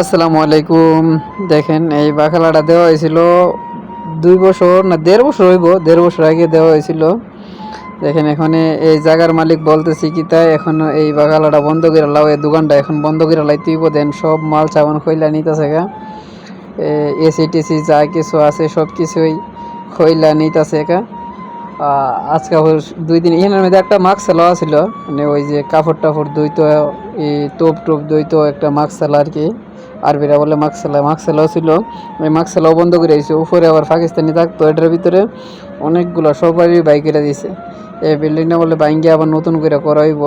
আসসালামু আলাইকুম। দেখেন এই বাখালাটা দেওয়া হয়েছিল 2 বছর না 1.5 বছর হইব, 1.5 বছর আগে দেওয়া হয়েছিল। দেখেন এখানে এই জায়গার মালিক বলতেছি কি তাই এখনো এই বাখালাটা বন্ধ করে লাও, এই দোকানটা এখন বন্ধ করে লাইতেইব। দেন সব মাল চাবান খইলা নিতেছে গা, এসি টেসি যা কিছু আছে সব কিছুই খইলা নিতেছে গা। আজকে 2 দিন এখানের মধ্যে একটা মাস্ক চালাওয়া ছিল, মানে ওই যে কাপড় টাপড় ধুইতো, এই টোপ টোপ ধুইতো একটা মাস্ক চালা আর কি, আরবিরা বলে মাস্ক চালাও ছিল। ওই মাস্ক চালাও বন্ধ করে দিয়েছে। উপরে আবার পাকিস্তানি থাকতো, এটার ভিতরে অনেকগুলো সবারই বাইকেরা দিছে। এই বিল্ডিংটা বলে বাইঙ্গে আবার নতুন করে করা হইব,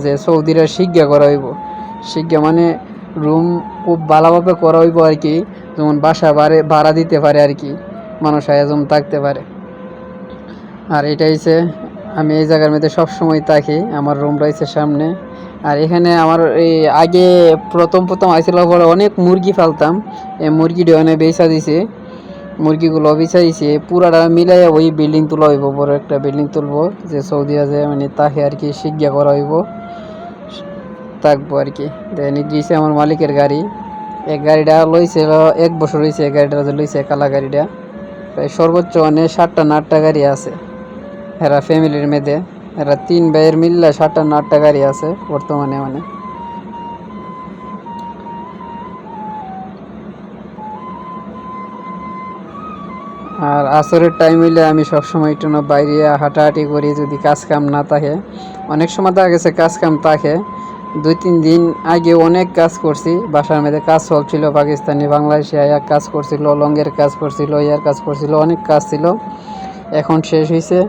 যে সৌদিরা শিক্ষা করা হইব। শিক্ষা মানে রুম খুব ভালোভাবে করা হইব আর কি, যেমন বাসা ভাড়া দিতে পারে আর কি, মানুষ আয়োজন থাকতে পারে। আর এটা হচ্ছে আমি এই জায়গার মধ্যে সবসময় থাকি, আমার রুম রয়েছে সামনে। আর এখানে আমার এই আগে প্রথম আইছিল পরে অনেক মুরগি ফালতাম, এই মুরগিটা অনেক বেচা দিছে, মুরগিগুলো বেচা দিছে। পুরাটা মিলাই ওই বিল্ডিং তোলা হইব, বড় একটা বিল্ডিং তুলবো, যে সৌদি আছে মানে তাকে আর কি শিক্ষা করা হইব, থাকবো আর কি। দেন দিয়েছে আমার মালিকের গাড়ি, এই গাড়িটা লইছে 1 বছর হয়েছে। এই গাড়িটা যে লইছে কালা গাড়িটা, প্রায় সর্বোচ্চ মানে 7টা না 8টা গাড়ি আছে এরা ফ্যামিলির মেয়েদে। এরা 3 ভাইয়ের মিললে 7টা না 8টা গাড়ি আছে বর্তমানে। মানে আর আসরের টাইম হইলে আমি সবসময় একটু না বাইরে হাঁটাহাঁটি করি, যদি কাজ কাম না থাকে। অনেক সময় দেখা গেছে কাজ কাম থাকে। 2-3 দিন আগে অনেক কাজ করছি, বাসার মধ্যে কাজ চলছিল, পাকিস্তানি বাংলাদেশি আয়া কাজ করছিল, লঙ্গের কাজ করছিল, ইয়ার কাজ করছিল, অনেক কাজ ছিল। এখন শেষ হয়েছে,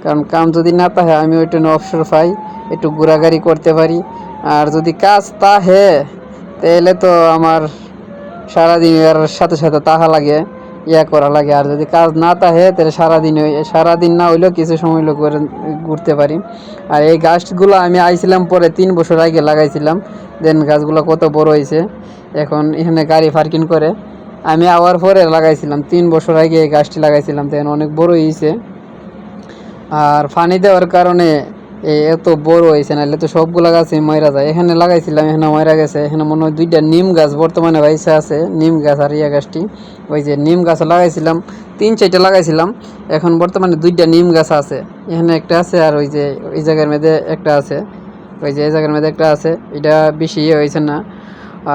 কারণ কাম যদি না থাকে আমি ওইটা অবসর পাই, একটু ঘোরাঘুরি করতে পারি। আর যদি কাজ তাহে তাহলে তো আমার সারাদিন এর সাথে সাথে তাহা লাগে, ইয়া করা লাগে। আর যদি কাজ না তাহে তাহলে সারাদিন না হইলেও কিছু সময় হইলেও করে ঘুরতে পারি। আর এই গাছগুলো আমি আইছিলাম পরে 3 বছর আগে লাগাইছিলাম। দেন গাছগুলো কত বড় হয়েছে, এখন এখানে গাড়ি পার্কিং করে আমি আবার পরে লাগাইছিলাম। 3 বছর আগে এই গাছটি লাগাইছিলাম, দেন অনেক বড় হয়েছে। আর পানি দেওয়ার কারণে এত বড় হয়েছে, নাহলে তো সবগুলা গাছই ময়রা যায়। এখানে লাগাইছিলাম, এখানে ময়রা গেছে। এখানে মনে হয় 2টা নিম গাছ বর্তমানে বাইসা আছে, নিম গাছ আর ইয়া গাছটি। ওই যে নিম গাছ লাগাইছিলাম 3-4টা লাগাইছিলাম, এখন বর্তমানে 2টা নিম গাছ আছে। এখানে একটা আছে, আর ওই যে ওই জায়গার মধ্যে একটা আছে, ওই যে এই জায়গার মধ্যে একটা আছে। এটা বেশি ইয়ে হয়েছে না,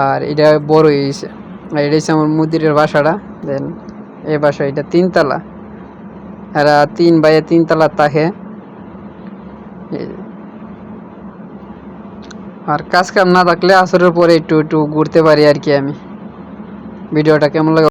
আর এটা বড় হয়েছে। আর এটা হচ্ছে আমার মুদিরের বাসাটা। দেন এই বাসা এটা 3 তলা, এরা 3 ভাইয়ে 3 তলা থাকে। আর কাজ কাম না থাকলে আসরের পরে একটু একটু ঘুরতে পারি আর কি আমি। ভিডিওটা কেমন লাগে